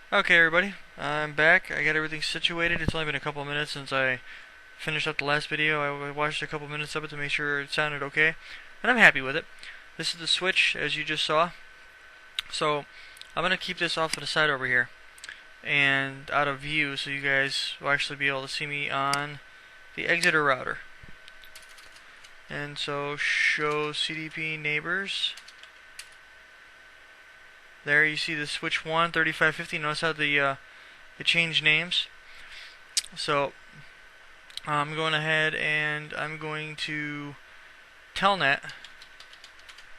Okay, everybody, I'm back. I got everything situated. It's only been a couple of minutes since I finished up the last video. I watched a couple minutes of it to make sure it sounded okay, and I'm happy with it. This is the switch, as you just saw. So I'm gonna keep this off to the side over here and out of view, so you guys will actually be able to see me on the exiter router. And so show CDP neighbors. There you see the switch 1, 3550. Notice how they changed names. So I'm going ahead and I'm going to telnet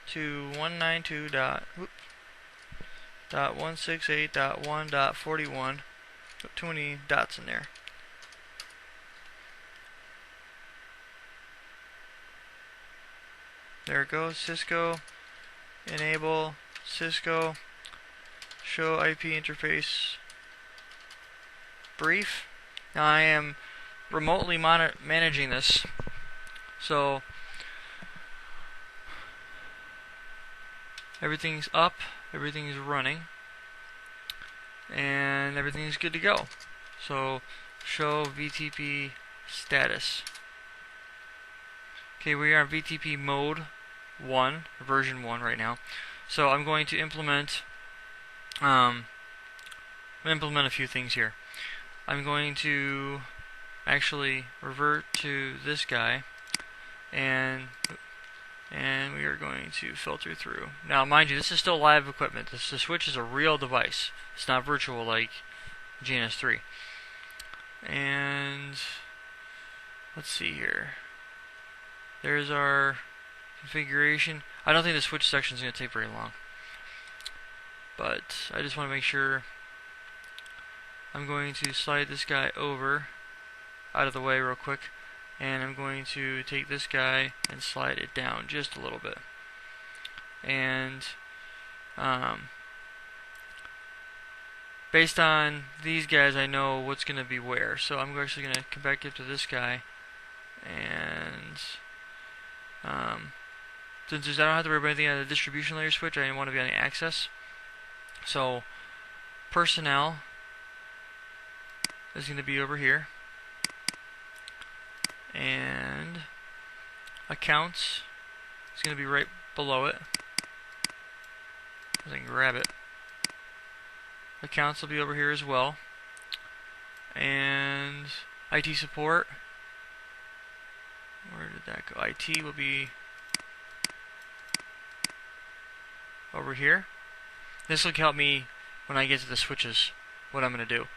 to 192.168.1.41. Too many dots in there. There it goes. Cisco enable Cisco show IP interface brief. Now I am remotely managing this, so everything's up, everything's running, and everything's good to go. So show VTP status. Okay, we are in VTP mode 1, version 1 right now. So I'm going to implement a few things here. I'm going to actually revert to this guy, and we are going to filter through. Now, mind you, this is still live equipment. The switch is a real device. It's not virtual like GNS3. And let's see here. There's our configuration. I don't think the switch section is going to take very long, but I just want to make sure. I'm going to slide this guy over out of the way real quick, and I'm going to take this guy and slide it down just a little bit. And based on these guys, I know what's going to be where. So I'm actually going to come back up to this guy, and since I don't have to worry about anything on the distribution layer switch, I want to be on the access. So personnel is going to be over here, and accounts is going to be right below it. I can grab it. Accounts will be over here as well, and IT support. Where did that go? IT will be over here. This will help me when I get to the switches, what I'm going to do.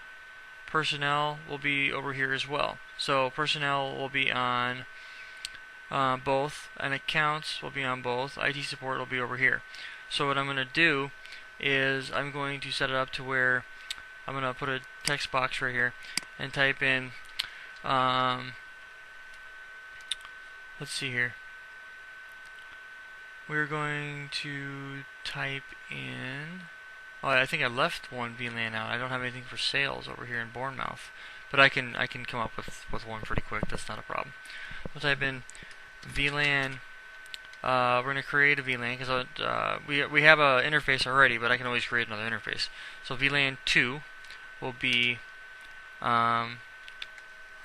Personnel will be over here as well. So personnel will be on both, and accounts will be on both. IT support will be over here. So what I'm going to do is I'm going to set it up to where I'm going to put a text box right here and type in, let's see here. We're going to type in, oh, I think I left one VLAN out. I don't have anything for sales over here in Bournemouth, but I can come up with one pretty quick. That's not a problem. We'll type in VLAN. We're going to create a VLAN because we have an interface already, but I can always create another interface. So VLAN 2 will be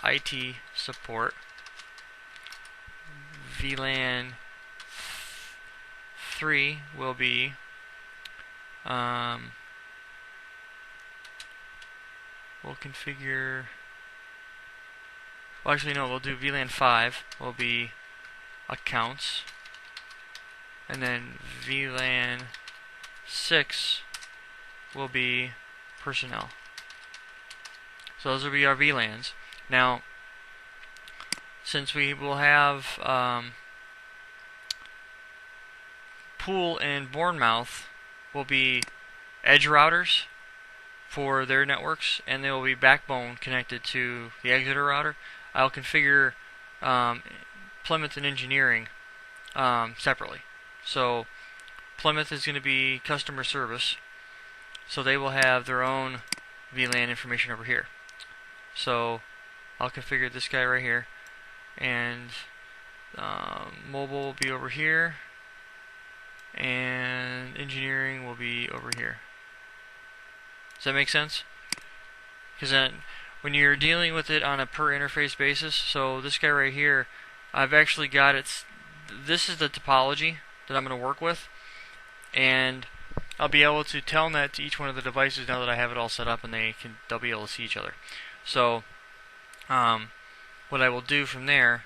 IT support. VLAN 3 will be we'll configure, well, actually no, we'll do VLAN 5 will be accounts, and then VLAN 6 will be personnel. So those will be our VLANs. Now, since we will have Pool and Bournemouth will be edge routers for their networks, and they will be backbone connected to the exiter router. I'll configure Plymouth and engineering separately. So Plymouth is going to be customer service, so they will have their own VLAN information over here. So I'll configure this guy right here, and mobile will be over here, and engineering will be over here. Does that make sense? Because then when you're dealing with it on a per interface basis, so this guy right here, I've actually got it. This is the topology that I'm going to work with, and I'll be able to telnet to each one of the devices now that I have it all set up, and they'll be able to see each other. So what I will do from there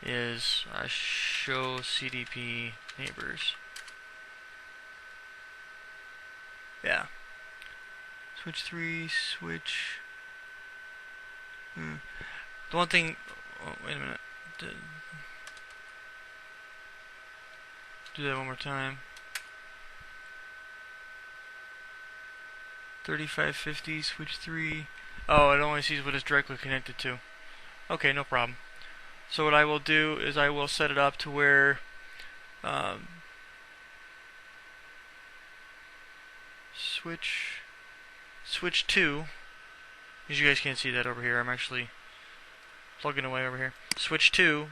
is show CDP neighbors. Yeah. Switch 3, switch. The one thing. Oh, wait a minute. Do that one more time. 3550, switch 3. Oh, it only sees what it's directly connected to. Okay, no problem. So what I will do is I will set it up to where switch 2, because you guys can't see that over here. I'm actually plugging away over here. Switch 2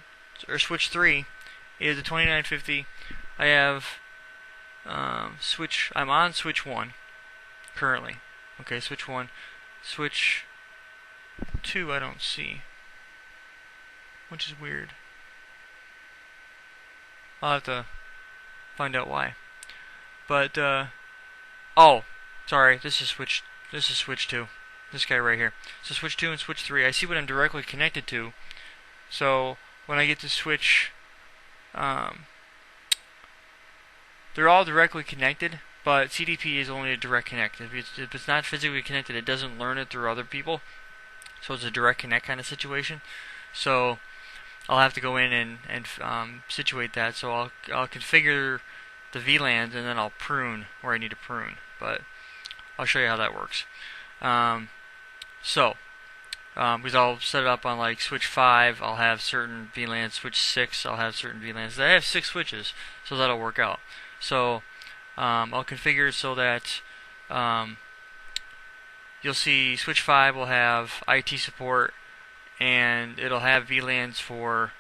or switch 3 is a 2950. I have I'm on switch 1 currently. Okay, switch 1. Switch 2 I don't see, which is weird. I'll have to find out why. But oh, sorry, this is switch 2. This guy right here. So switch 2 and switch 3. I see what I'm directly connected to. So when I get to switch, they're all directly connected, but CDP is only a direct connect. If it's not physically connected, it doesn't learn it through other people. So it's a direct connect kind of situation. So I'll have to go in and situate that. So I'll configure the VLANs, and then I'll prune where I need to prune. But I'll show you how that works. Because I'll set it up on like switch 5, I'll have certain VLANs. Switch 6, I'll have certain VLANs. I have 6 switches, so that'll work out. So I'll configure it so that you'll see switch 5 will have IT support, and it'll have VLANs for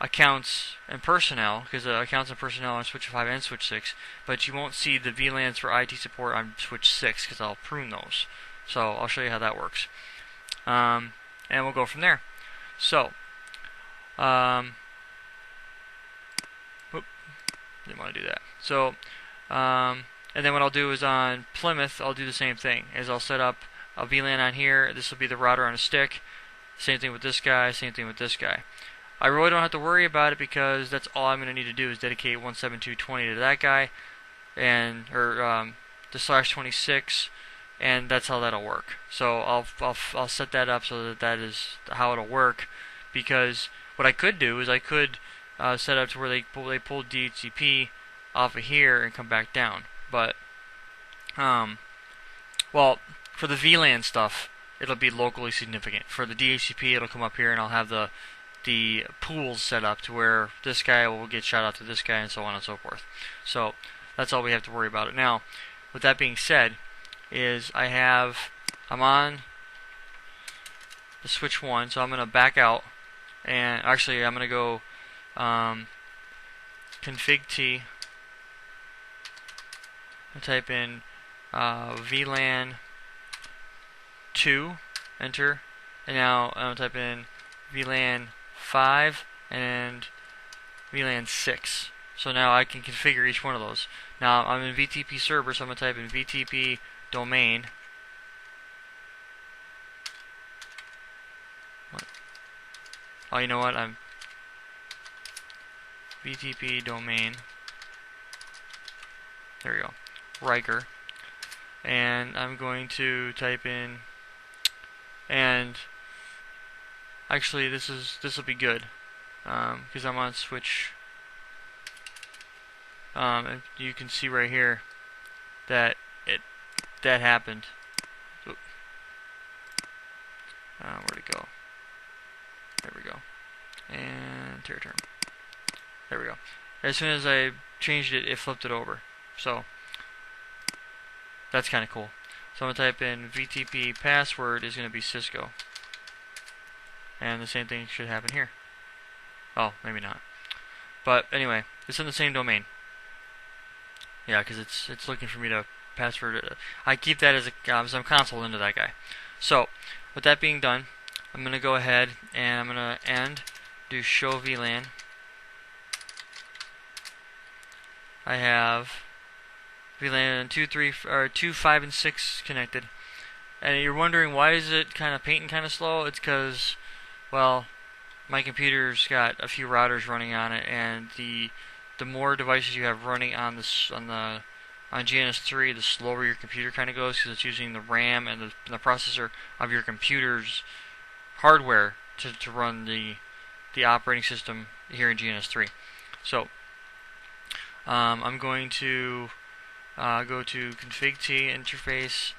accounts and personnel, because accounts and personnel on switch 5 and switch 6, but you won't see the VLANs for IT support on switch 6 because I'll prune those. So I'll show you how that works, and we'll go from there. So didn't want to do that. So and then what I'll do is on Plymouth I'll do the same thing, is I'll set up a VLAN on here. This will be the router on a stick. Same thing with this guy, same thing with this guy. I really don't have to worry about it because that's all I'm going to need to do is dedicate 172.20 to that guy, and the /26, and that's how that'll work. So I'll set that up so that is how it'll work, because what I could do is I could set up to where they pull DHCP off of here and come back down. But well, for the VLAN stuff, it'll be locally significant. For the DHCP, it'll come up here, and I'll have the pools set up to where this guy will get shot out to this guy, and so on and so forth. So that's all we have to worry about it. Now, with that being said, I'm on the switch 1, so I'm going to back out, and actually I'm going to go config T. I'll type in VLAN 2, enter, and now I'm going to type in VLAN 5 and VLAN 6. So now I can configure each one of those. Now I'm in VTP server, so I'm going to type in VTP domain. What? Oh, you know what? I'm VTP domain. There we go. Riker. And I'm going to type in, and actually this will be good because I'm on switch. And you can see right here that that happened. Oop. Where'd it go? There we go. And tear term. There we go. As soon as I changed it, it flipped it over. So that's kind of cool. So I'm going to type in VTP password is going to be Cisco. And the same thing should happen here. Oh, maybe not. But anyway, it's in the same domain. Yeah, because it's looking for me to password. I keep that as I'm console into that guy. So with that being done, I'm gonna go ahead and I'm gonna do show VLAN. I have VLAN 2, 5, and 6 connected. And you're wondering why is it kind of painting kind of slow? It's because, well, my computer's got a few routers running on it, and the more devices you have running on GNS3, the slower your computer kind of goes, because it's using the RAM and the processor of your computer's hardware to run the operating system here in GNS3. So I'm going to go to config-t interface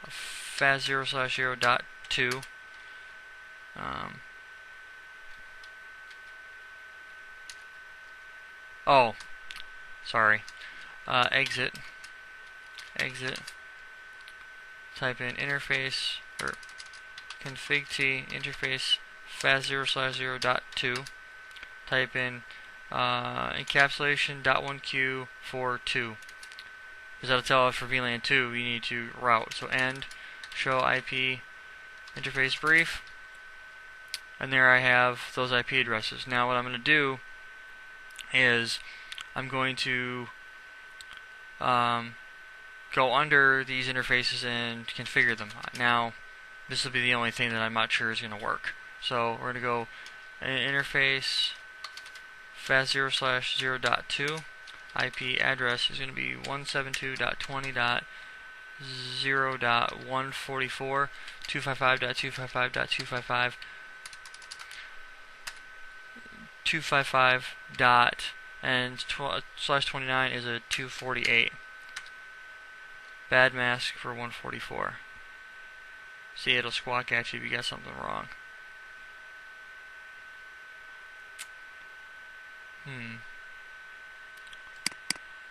fast0/0.2. Oh, sorry. Exit. Type in interface or config-t interface fast0/0.2. Type in encapsulation.1q for 2. Because that'll tell us for VLAN 2 you need to route. So end show IP interface brief, and there I have those IP addresses. Now what I'm going to do is I'm going to go under these interfaces and configure them. Now this will be the only thing that I'm not sure is going to work. So we're going to go interface fast0/0.2. IP address is going to be 172.20.0.144, 255.255.255, 255 dot, and /29 is a 248. Bad mask for 144. See, it'll squawk at you if you got something wrong.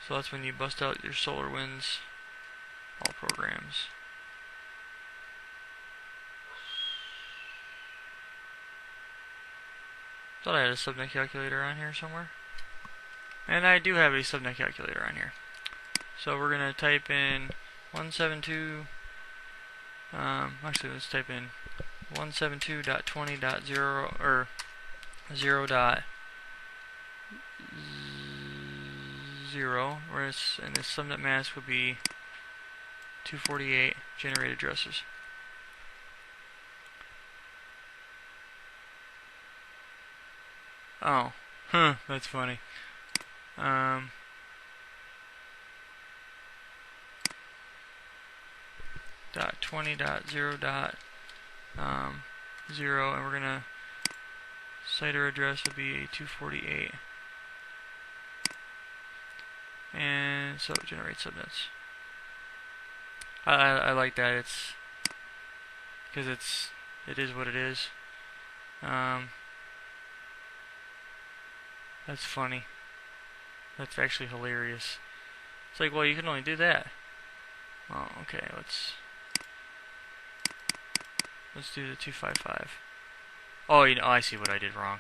So that's when you bust out your SolarWinds all programs. Thought I had a subnet calculator on here somewhere. And I do have a subnet calculator on here. So we're going to type in 172, actually let's type in 172.20.0 or 0.0, and the subnet mask will be 248 generate addresses. Oh, that's funny. .20.0.0, and we're gonna CIDR address will be 248, and so generate subnets. I like that. It's because it is what it is. That's funny. That's actually hilarious. It's like, well, you can only do that. Oh, okay. Let's do the 255. Oh, I see what I did wrong.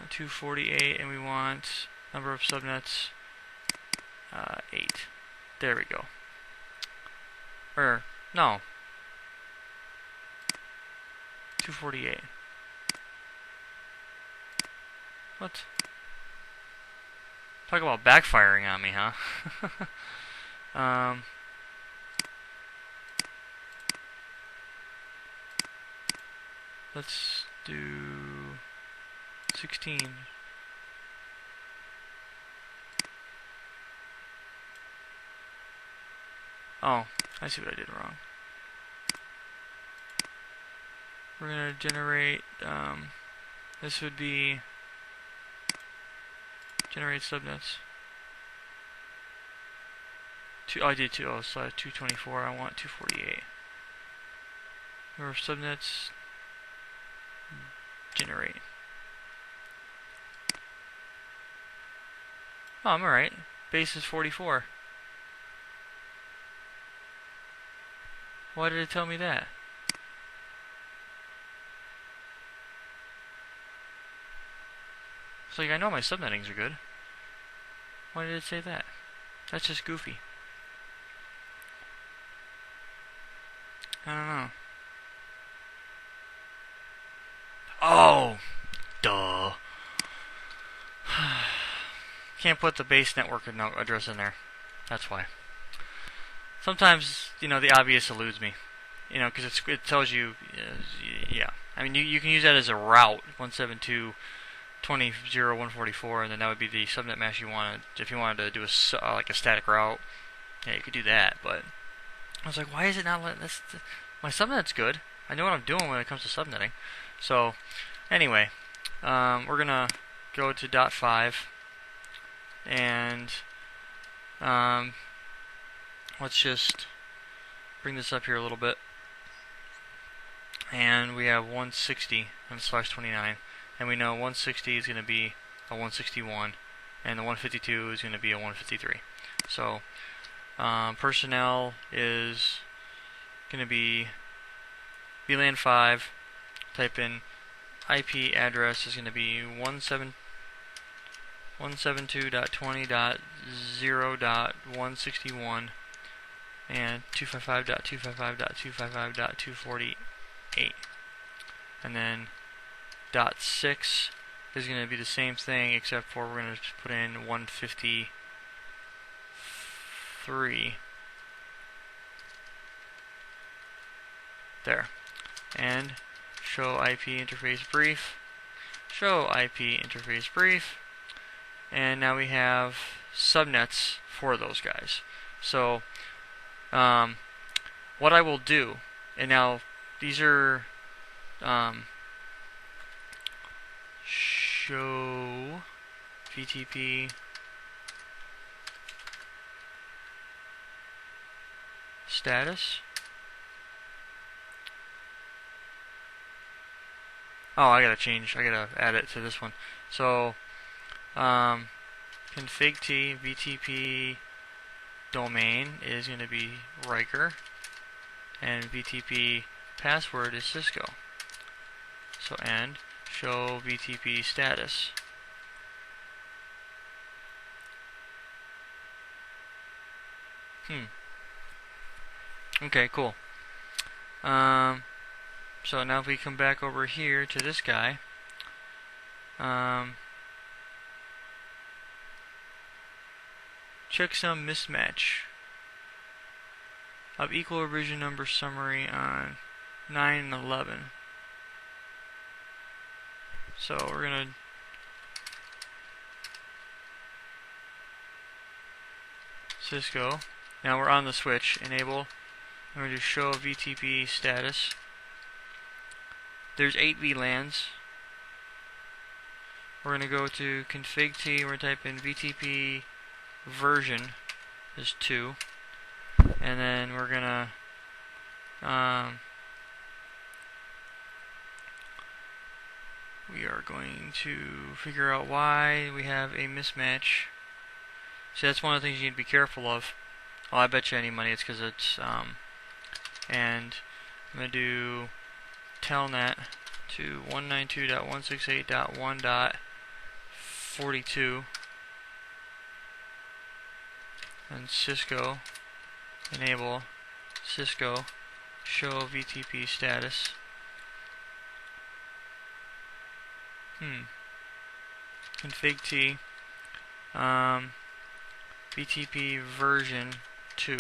248, and we want number of subnets 8. There we go. Or no, 248. What? Talk about backfiring on me, huh? Let's do 16. Oh, I see what I did wrong. We're gonna generate, this would be generate subnets. I did 224, I want 248. Number of subnets, generate. Oh, I'm alright. Base is 44. Why did it tell me that? It's like, I know my subnettings are good. Why did it say that? That's just goofy. I don't know. Oh! Duh. Can't put the base network address in there. That's why. Sometimes, the obvious eludes me. Because it tells you, yeah. I mean, you can use that as a route, 172.20.0.144, and then that would be the subnet mask you wanted. If you wanted to do like a static route, yeah, you could do that. But I was like, why is it not letting this? My subnet's good. I know what I'm doing when it comes to subnetting. So, anyway, we're gonna go to .5, and let's just bring this up here a little bit. And we have 160 and /29, and we know 160 is going to be a 161, and the 152 is going to be a 153. So personnel is going to be VLAN 5. Type in IP address is going to be 172.20.0.161 and 255.255.255.248. And then .6 is going to be the same thing, except for we're going to put in 153 there. And show IP interface brief. Show IP interface brief. And now we have subnets for those guys. So what I will do, and now these are show VTP status. Oh, I gotta add it to this one. So config t VTP domain is going to be Riker, and VTP password is Cisco. So and show VTP status. Okay, cool. So now if we come back over here to this guy, check some mismatch of equal revision number summary on 9 and 11. So we're gonna Cisco. Now we're on the switch. Enable. I'm going to do show VTP status. There's 8 VLANs. We're going to go to config t. We're going to type in VTP version is 2. And then we're going to we are going to figure out why we have a mismatch. See, that's one of the things you need to be careful of. Well, I bet you any money it's because it's and I'm going to do telnet to 192.168.1.42 and Cisco. Enable Cisco show VTP status. Config t VTP version 2.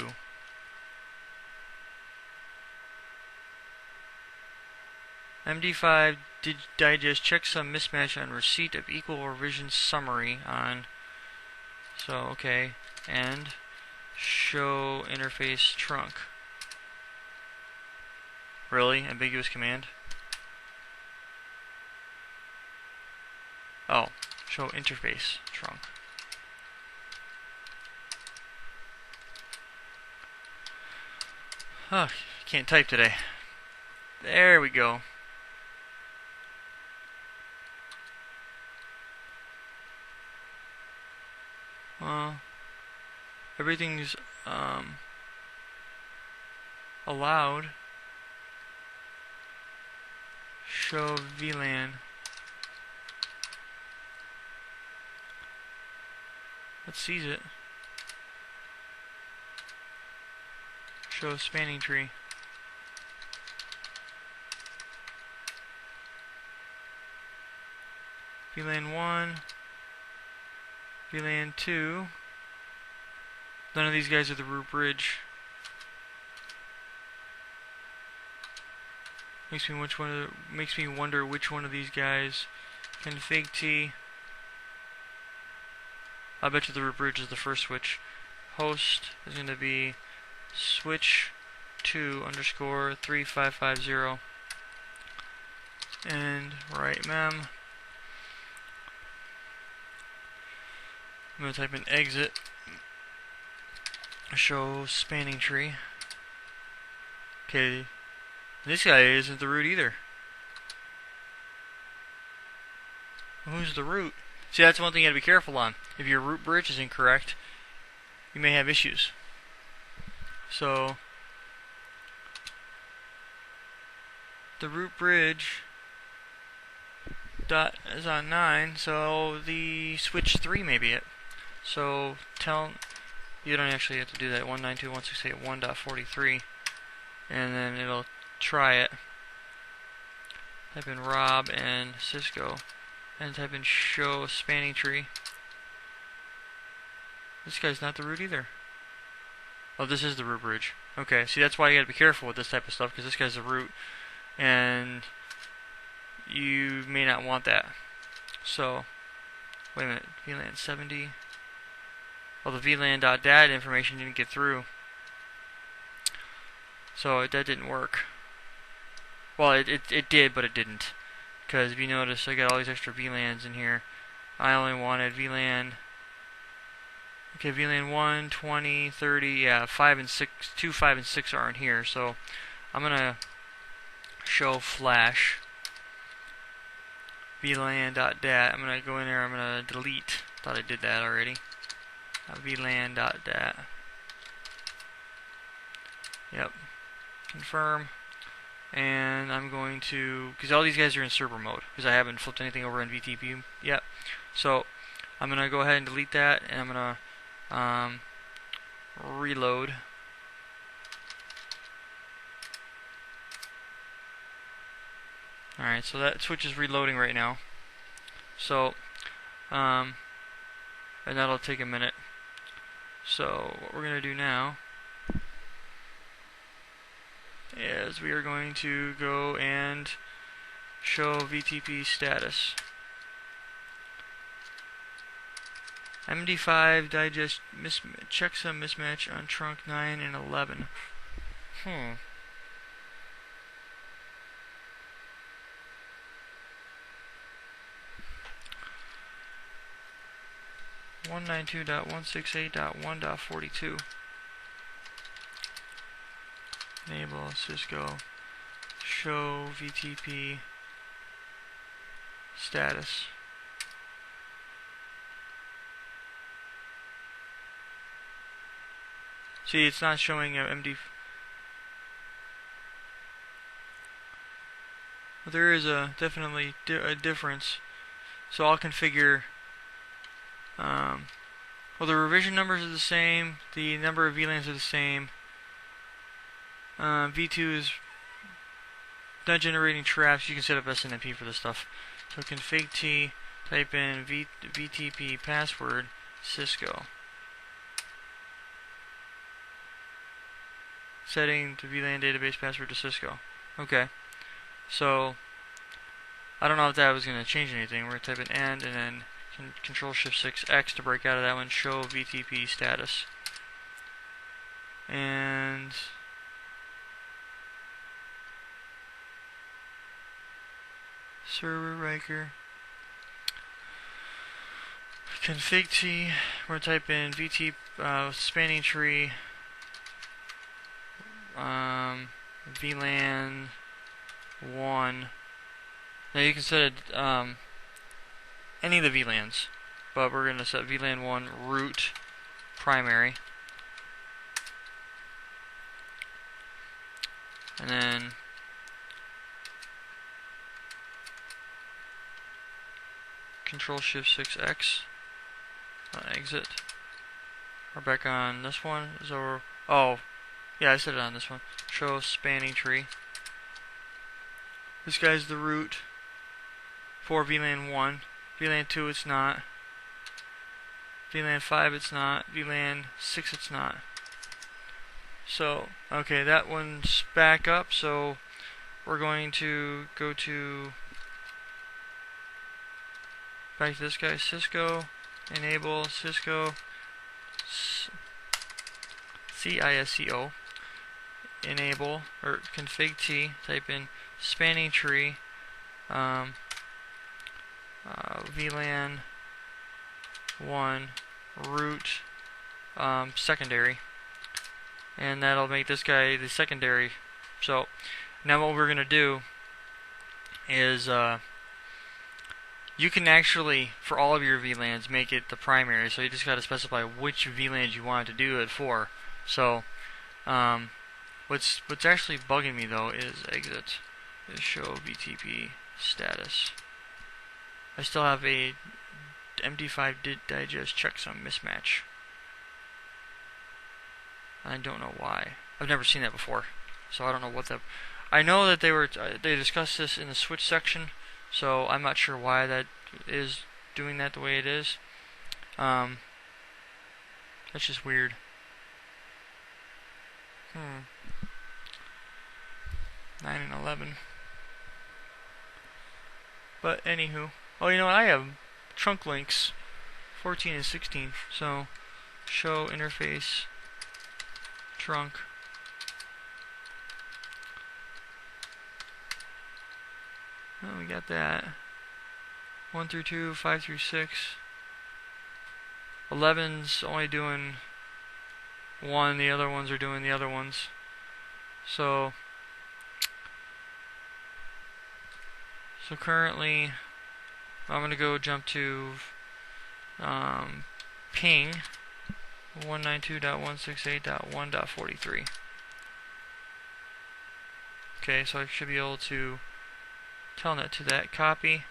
MD5 digest check some mismatch on receipt of equal revision summary on. So okay, and show interface trunk. Really? Ambiguous command? Oh, show interface trunk. Oh, can't type today. There we go. Well, everything's allowed. Show VLAN. It sees it. Show spanning tree. VLAN 1, VLAN 2. None of these guys are the root bridge. Makes me wonder which one of these guys. Config T. I bet you the root bridge is the first switch. Host is going to be switch 2 _ 3550. And right mem. I'm going to type in exit. Show spanning tree. Okay. This guy isn't the root either. Who's the root? See, that's one thing you gotta be careful on. If your root bridge is incorrect, you may have issues. So, the root bridge dot is on 9, so the switch 3 may be it. So, you don't actually have to do that. 192.168.1.43, and then it'll try it. Type in Rob and Cisco, and type in show spanning tree. This guy's not the root either. Oh, this is the root bridge. Okay, see, that's why you gotta be careful with this type of stuff, because this guy's the root, and you may not want that. So, wait a minute, VLAN 70. Well, the VLAN.dat information didn't get through. So that didn't work. Well, it did, but it didn't. Because if you notice, I got all these extra VLANs in here. I only wanted VLAN. Okay, VLAN 1, 20, 30, yeah, 5 and 6, 2, 5, and 6 aren't here. So I'm gonna show flash VLAN.dat. I'm gonna go in there. I'm gonna delete. Thought I did that already. VLAN.dat. Yep. Confirm. And I'm going to, because all these guys are in server mode, because I haven't flipped anything over in VTP yet. So I'm going to go ahead and delete that, and I'm going to reload. Alright, so that switch is reloading right now. So, and that'll take a minute. So what we're going to do now is we are going to go and show VTP status. MD5 digest checksum mismatch on trunk 9 and 11. 192.168.1.42. Enable Cisco show VTP status. See, it's not showing MD. Well, there is definitely a difference. So I'll configure. Well, the revision numbers are the same. The number of VLANs are the same. V2 is not generating traps. You can set up SNMP for this stuff. So config T, type in VTP password Cisco. Setting the VLAN database password to Cisco. Okay. So I don't know if that was going to change anything. We're going to type in and then Control-Shift-6X to break out of that one. Show VTP status. And server Riker. Config T. We're going to type in VT spanning tree. VLAN 1. Now you can set it, any of the VLANs, but we're going to set VLAN 1 root primary. And then Control-Shift-6X exit. We're back on this one. So, oh, yeah, I said it on this one. Show spanning tree. This guy's the root for VLAN 1. VLAN 2 it's not. VLAN 5 it's not. VLAN 6 it's not. So, okay, that one's back up, so we're going to go to back to this guy, Cisco, enable Cisco CISCO, enable, or config T, type in spanning tree, VLAN 1 root secondary, and that'll make this guy the secondary. So now what we're going to do is you can actually, for all of your VLANs, make it the primary, so you just got to specify which VLANs you want to do it for. So what's actually bugging me though is exit is show VTP status. I still have a MD5 digest checksum mismatch. I don't know why. I've never seen that before, so I don't know what the. I know that they discussed this in the switch section, so I'm not sure why that is doing that the way it is. That's just weird. 9 and 11. But anywho, oh, you know what? I have trunk links 14 and 16. So show interface trunk. Oh, we got that. 1 through 2, 5 through 6. 11's only doing one, the other ones are doing the other ones. So currently I'm going to go jump to ping 192.168.1.43. Okay, so I should be able to telnet to that. Copy,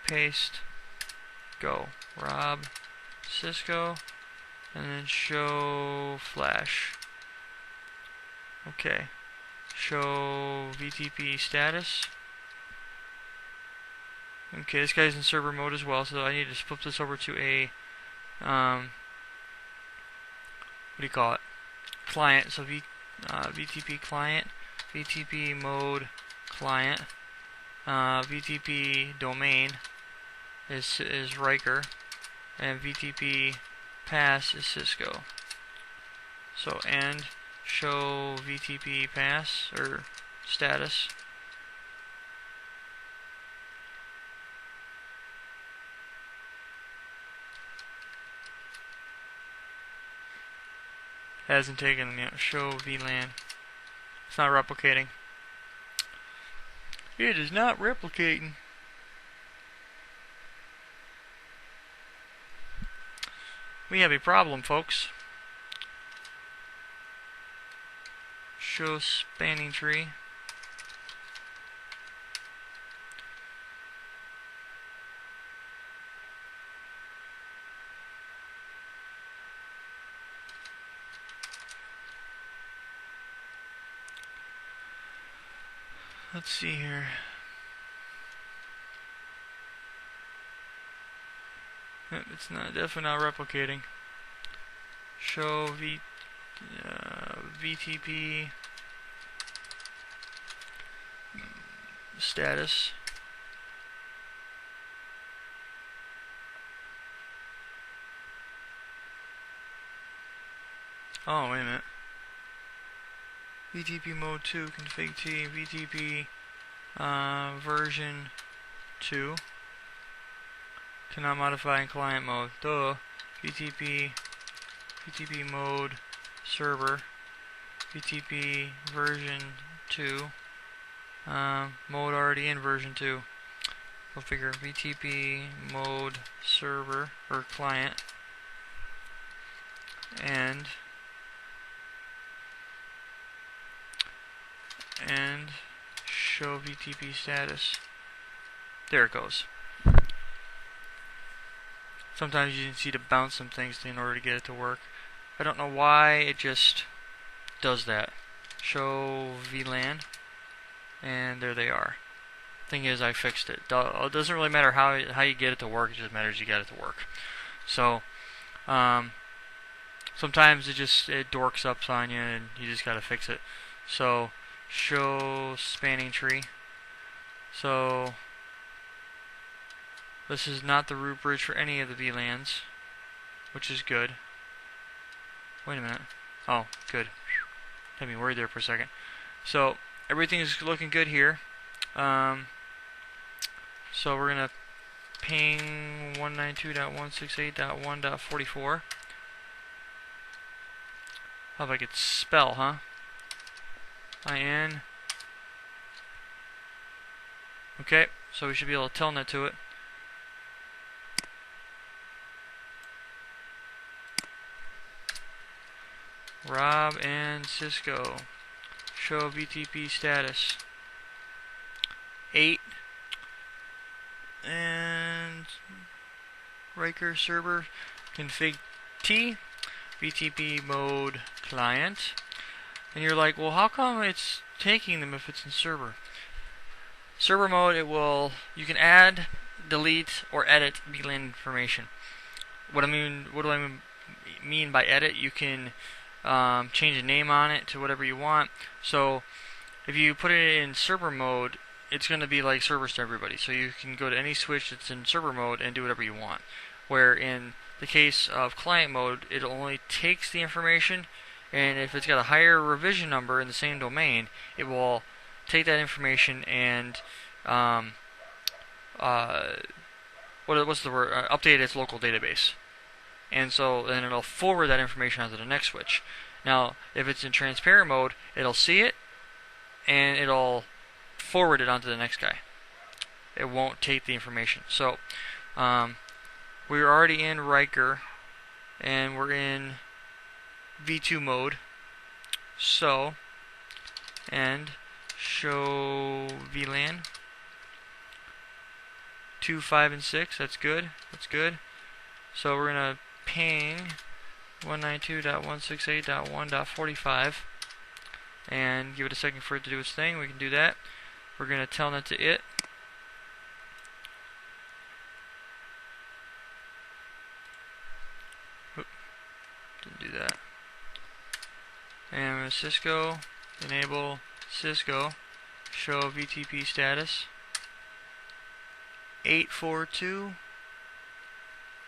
paste, go. Rob, Cisco, and then show flash. Okay, show VTP status. Okay, this guy's in server mode as well, so I need to flip this over to a what do you call it? Client. So VTP client, VTP mode client, VTP domain is Riker, and VTP pass is Cisco. So and show VTP pass or status. Hasn't taken them yet. Show VLAN. It's not replicating. It is not replicating. We have a problem, folks. Show spanning tree. Let's see here. It's not definitely not replicating. Show VTP status. Oh, wait a minute. VTP mode 2, config T, VTP version 2. Cannot modify in client mode. Duh. VTP mode server. VTP version 2. Mode already in version 2. Go figure. VTP mode server or client. And show VTP status. There it goes. Sometimes you need to bounce some things in order to get it to work. I don't know why it just does that. Show VLAN, and there they are. Thing is, I fixed it. It doesn't really matter how you get it to work. It just matters you got it to work. So sometimes it dorks up on you, and you just gotta fix it. So show spanning tree. So this is not the root bridge for any of the VLANs, which is good. Wait a minute. Oh, good. Had me worried there for a second. So everything is looking good here. So we're gonna ping 192.168.1.44. How if I could spell, huh? IN. Okay, so we should be able to telnet to it. Rob and Cisco. Show VTP status. 8. And Riker server config T. VTP mode client. And you're like, well, how come it's taking them if it's in server? Server mode, you can add, delete, or edit VLAN information. What do I mean by edit? You can change the name on it to whatever you want. So if you put it in server mode, it's going to be like servers to everybody. So you can go to any switch that's in server mode and do whatever you want. Where in the case of client mode, it only takes the information, and if it's got a higher revision number in the same domain, it will take that information and what's the word? Update its local database. And so then it'll forward that information onto the next switch. Now, if it's in transparent mode, it'll see it and it'll forward it onto the next guy. It won't take the information. So we're already in Riker and we're in V2 mode. So, and show VLAN 2, 5, and 6. That's good. That's good. So we're gonna ping 192.168.1.45 and give it a second for it to do its thing. We can do that. We're gonna telnet to it. Oop, didn't do that. And with Cisco, enable Cisco, show VTP status 842.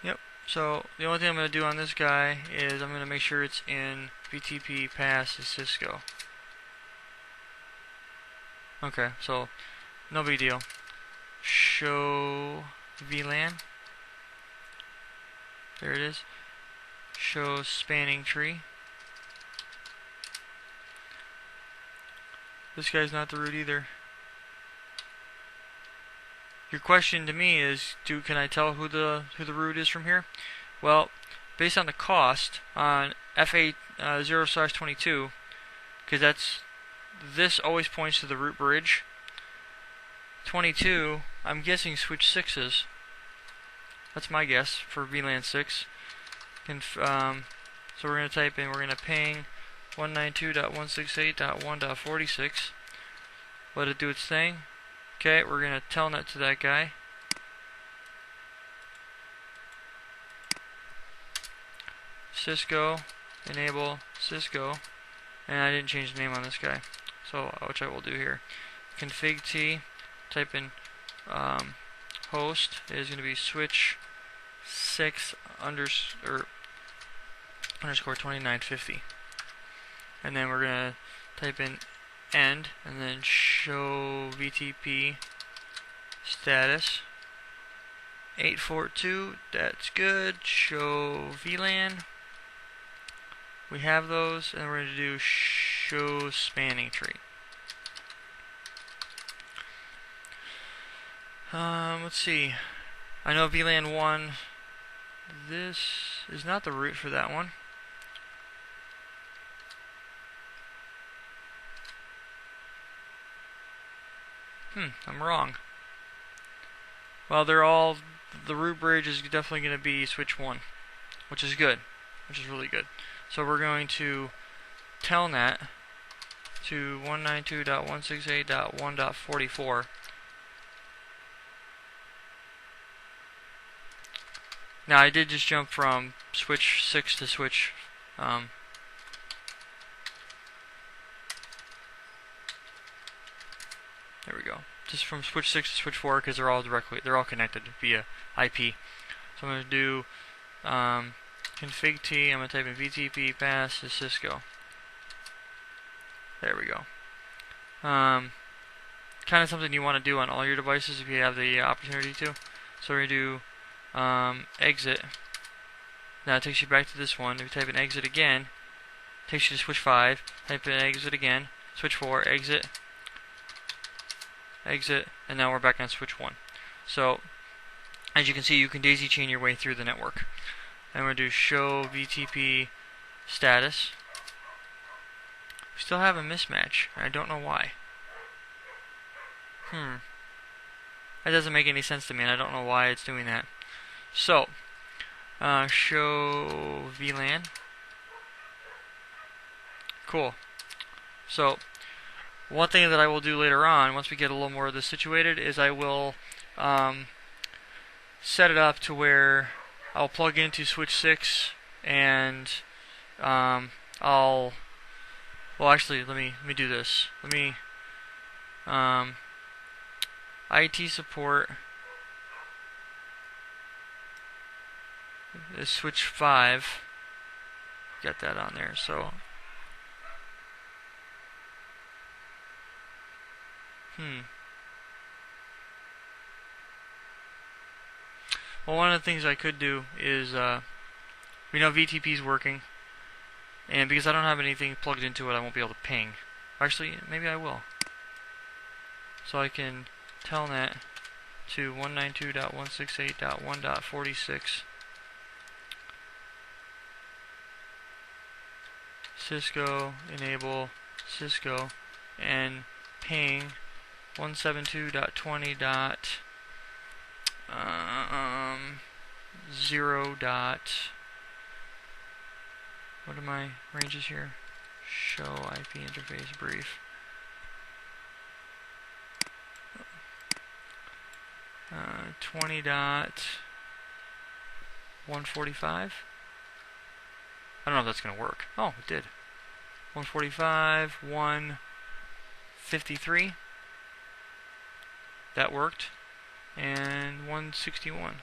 Yep. So the only thing I'm going to do on this guy is I'm going to make sure it's in VTP pass to Cisco. Okay, so no big deal. Show VLAN. There it is. Show spanning tree. This guy's not the root either. Your question to me is, can I tell who the root is from here? Well, based on the cost on FA 0/22, because this always points to the root bridge. 22, I'm guessing switch 6s. That's my guess for VLAN 6. So we're going to type in, we're going to ping 192.168.1.46. Let it do its thing. Okay, we're going to telnet to that guy. Cisco, enable Cisco, and I didn't change the name on this guy, so which I will do here. Config T, type in host is going to be switch 6 underscore 2950, and then we're going to type in end and then show VTP status 842. That's good. Show VLAN. We have those, and we're going to do show spanning tree. Let's see. I know VLAN 1. This is not the root for that one. I'm wrong. Well, the root bridge is definitely going to be switch 1, which is good, which is really good. So we're going to telnet to 192.168.1.44. Now I did just jump from switch 6 to switch there we go. Just from switch 6 to switch 4 because they're all connected via IP. So I'm going to do config T. I'm going to type in VTP pass to Cisco. There we go. Kind of something you want to do on all your devices if you have the opportunity to. So we're going to do exit. Now it takes you back to this one. If you type in exit again, it takes you to switch 5. Type in exit again, switch 4, exit, exit, and now we're back on switch 1. So as you can see, you can daisy chain your way through the network. And we're going to do show VTP status. We still have a mismatch. I don't know why. That doesn't make any sense to me, and I don't know why it's doing that. So, show VLAN. Cool. So, one thing that I will do later on, once we get a little more of this situated, is I will set it up to where I'll plug into switch 6 and well, actually, let me do this. Let me IT support is switch 5. Got that on there. So well, one of the things I could do is we know VTP is working, and because I don't have anything plugged into it, I won't be able to ping. Actually, maybe I will. So I can telnet to 192.168.1.46 Cisco enable Cisco and ping 172.20.0. What are my ranges here? Show IP interface brief. 20.145. I don't know if that's going to work. Oh, it did. 145, 153. That worked. And 161.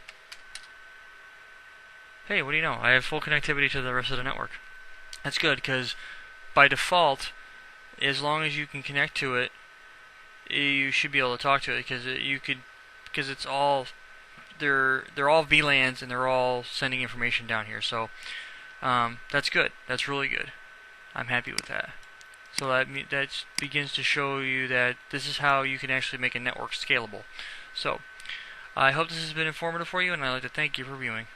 Hey, what do you know? I have full connectivity to the rest of the network. That's good because by default, as long as you can connect to it, you should be able to talk to it because it's all they're all VLANs and they're all sending information down here. So that's good. That's really good. I'm happy with that. So that begins to show you that this is how you can actually make a network scalable. So I hope this has been informative for you, and I'd like to thank you for viewing.